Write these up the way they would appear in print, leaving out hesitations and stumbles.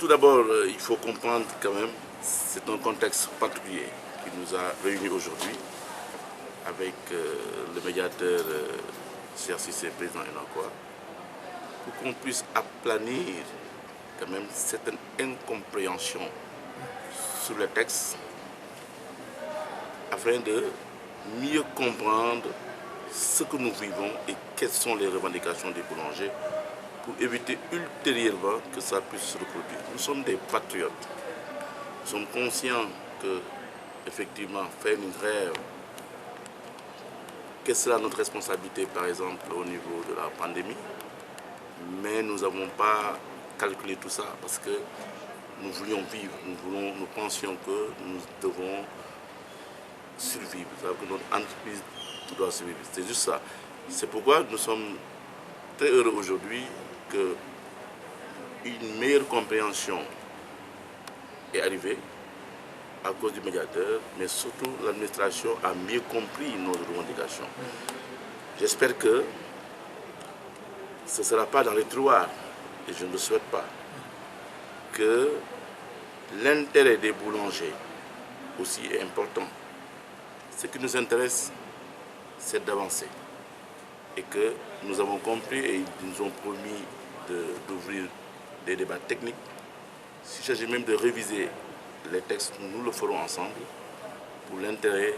Tout d'abord, il faut comprendre quand même, c'est un contexte particulier qui nous a réunis aujourd'hui avec le médiateur CRCC, président Enakwa, pour qu'on puisse aplanir quand même certaines incompréhensions sur le texte afin de mieux comprendre ce que nous vivons et quelles sont les revendications des boulangers pour éviter ultérieurement que ça puisse se reproduire. Nous sommes des patriotes. Nous sommes conscients que, effectivement, faire une grève, quelle sera notre responsabilité, par exemple, au niveau de la pandémie, mais nous n'avons pas calculé tout ça parce que nous voulions vivre, nous pensions que nous devons survivre, c'est-à-dire que notre entreprise doit survivre. C'est juste ça. C'est pourquoi nous sommes très heureux aujourd'hui qu'une meilleure compréhension est arrivée à cause du médiateur, mais surtout l'administration a mieux compris nos revendications. J'espère que ce ne sera pas dans les tiroirs, et je ne le souhaite pas, que l'intérêt des boulangers aussi est important. Ce qui nous intéresse, c'est d'avancer. Et que nous avons compris et ils nous ont promis d'ouvrir des débats techniques. S'il s'agit même de réviser les textes, nous le ferons ensemble pour l'intérêt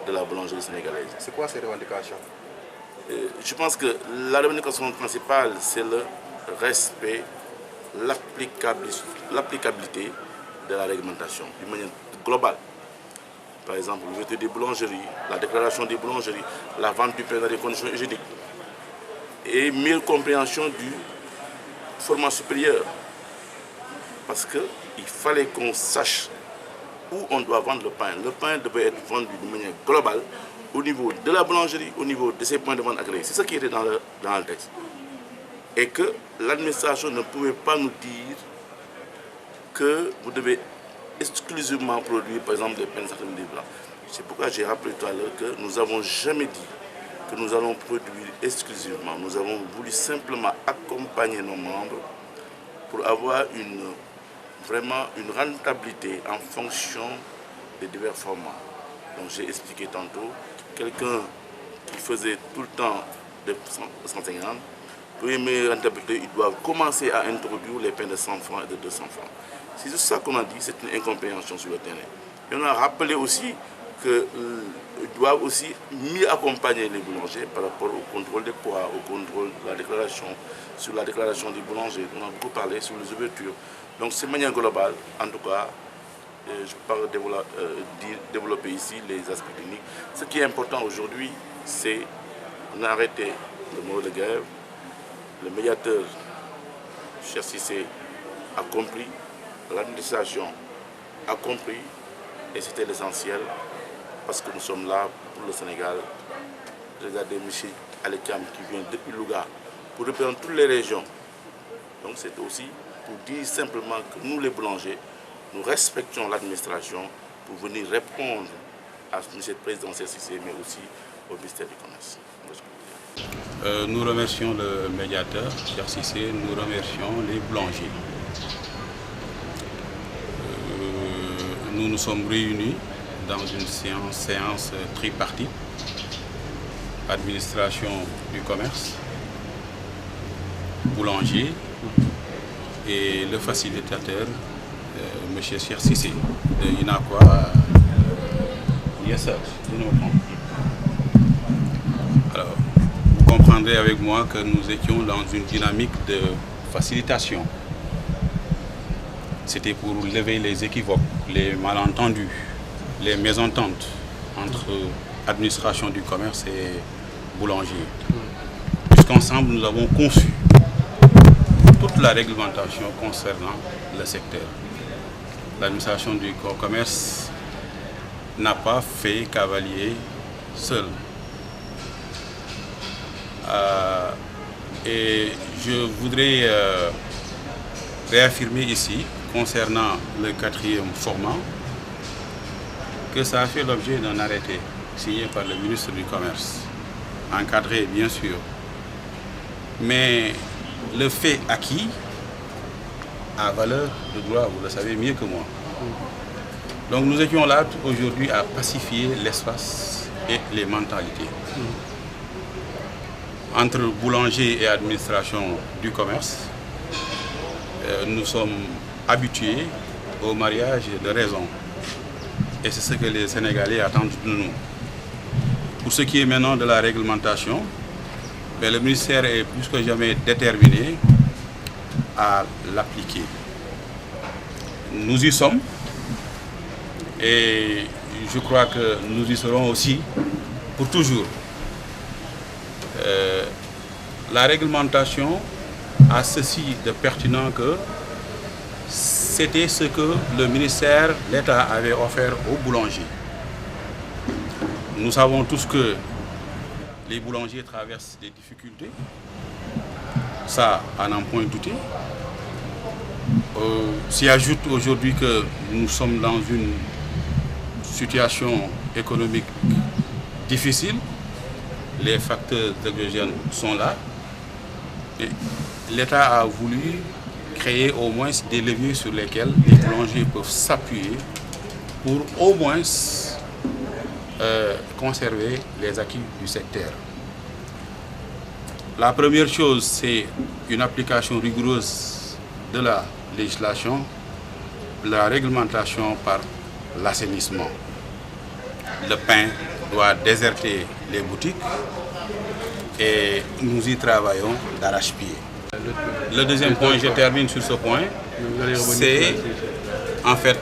de la boulangerie sénégalaise. C'est quoi ces revendications? Je pense que la revendication principale, c'est le respect, l'applicabilité de la réglementation d'une manière globale. Par exemple, l'ouverture des boulangeries, la déclaration des boulangeries, la vente du pain dans des conditions hygiéniques et meilleure compréhension du format supérieur. Parce qu'il fallait qu'on sache où on doit vendre le pain. Le pain devait être vendu de manière globale au niveau de la boulangerie, au niveau de ses points de vente agréés. C'est ce qui était dans le texte. Et que l'administration ne pouvait pas nous dire que vous devez exclusivement produire, par exemple, des pains de certaines blancs. C'est pourquoi j'ai rappelé tout à l'heure que nous n'avons jamais dit que nous allons produire exclusivement. Nous avons voulu simplement accompagner nos membres pour avoir vraiment une rentabilité en fonction des divers formats. Donc j'ai expliqué tantôt, quelqu'un qui faisait tout le temps de 150, pour une meilleure rentabilité, il doit commencer à introduire les pains de 100 francs et de 200 francs. C'est juste ça qu'on a dit, c'est une incompréhension sur le terrain. Et on a rappelé aussi qu'ils doivent aussi mieux accompagner les boulangers par rapport au contrôle des poids, au contrôle de la déclaration, sur la déclaration des boulangers. On a beaucoup parlé sur les ouvertures. Donc c'est de manière globale, en tout cas, je peux développer ici les aspects techniques. Ce qui est important aujourd'hui, c'est d'arrêter le mot de grève. Le médiateur, cher Cissé, a compris, l'administration a compris, et c'était l'essentiel, parce que nous sommes là pour le Sénégal. Regardez M. Alekam qui vient depuis Louga pour représenter toutes les régions. Donc c'est aussi pour dire simplement que nous les boulangers, nous respectons l'administration pour venir répondre à M. le Président Cissé, mais aussi au ministère du Commerce. Nous remercions le médiateur, cher Cissé, nous remercions les boulangers. Nous nous sommes réunis dans une séance tripartite, administration du commerce, boulanger et le facilitateur, M. Cher Cissé, de Enakwa. Yes, sir. Alors, vous comprendrez avec moi que nous étions dans une dynamique de facilitation. C'était pour lever les équivoques, les malentendus, les mésententes entre administration du commerce et boulanger. Puisqu'ensemble, nous avons conçu toute la réglementation concernant le secteur. L'administration du commerce n'a pas fait cavalier seul. Et je voudrais réaffirmer ici, concernant le 4e format, que ça a fait l'objet d'un arrêté signé par le ministre du Commerce, encadré bien sûr. Mais le fait acquis à valeur de droit, vous le savez mieux que moi. Donc nous étions là aujourd'hui à pacifier l'espace et les mentalités. Entre boulanger et administration du commerce, nous sommes habitués au mariage de raison. Et c'est ce que les Sénégalais attendent de nous. Pour ce qui est maintenant de la réglementation, le ministère est plus que jamais déterminé à l'appliquer. Nous y sommes et je crois que nous y serons aussi pour toujours. La réglementation a ceci de pertinent que c'était ce que le ministère, l'État avait offert aux boulangers. Nous savons tous que les boulangers traversent des difficultés. Ça, à n'en point douter. S'y ajoute aujourd'hui que nous sommes dans une situation économique difficile. Les facteurs exogènes sont là. L'État a voulu créer au moins des leviers sur lesquels les boulangers peuvent s'appuyer pour au moins conserver les acquis du secteur. La première chose, c'est une application rigoureuse de la législation, la réglementation par l'assainissement. Le pain doit déserter les boutiques et nous y travaillons d'arrache-pied. Le deuxième point, je termine sur ce point, c'est en fait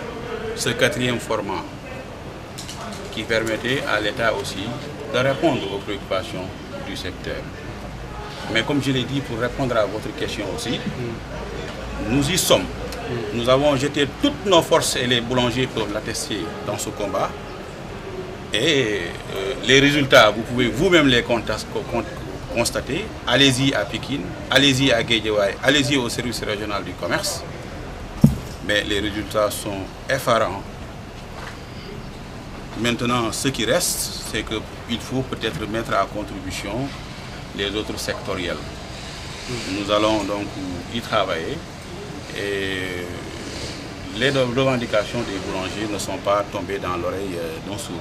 ce quatrième format qui permettait à l'État aussi de répondre aux préoccupations du secteur. Mais comme je l'ai dit, pour répondre à votre question aussi, nous y sommes. Nous avons jeté toutes nos forces et les boulangers peuvent l'attester dans ce combat. Et les résultats, vous pouvez vous-même les constater. Allez-y à Pékin, allez-y à Guédiawaye, allez-y au service régional du commerce. Mais les résultats sont effarants. Maintenant, ce qui reste, c'est qu'il faut peut-être mettre à contribution les autres sectoriels. Nous allons donc y travailler et les revendications des boulangers ne sont pas tombées dans l'oreille d'un sourd.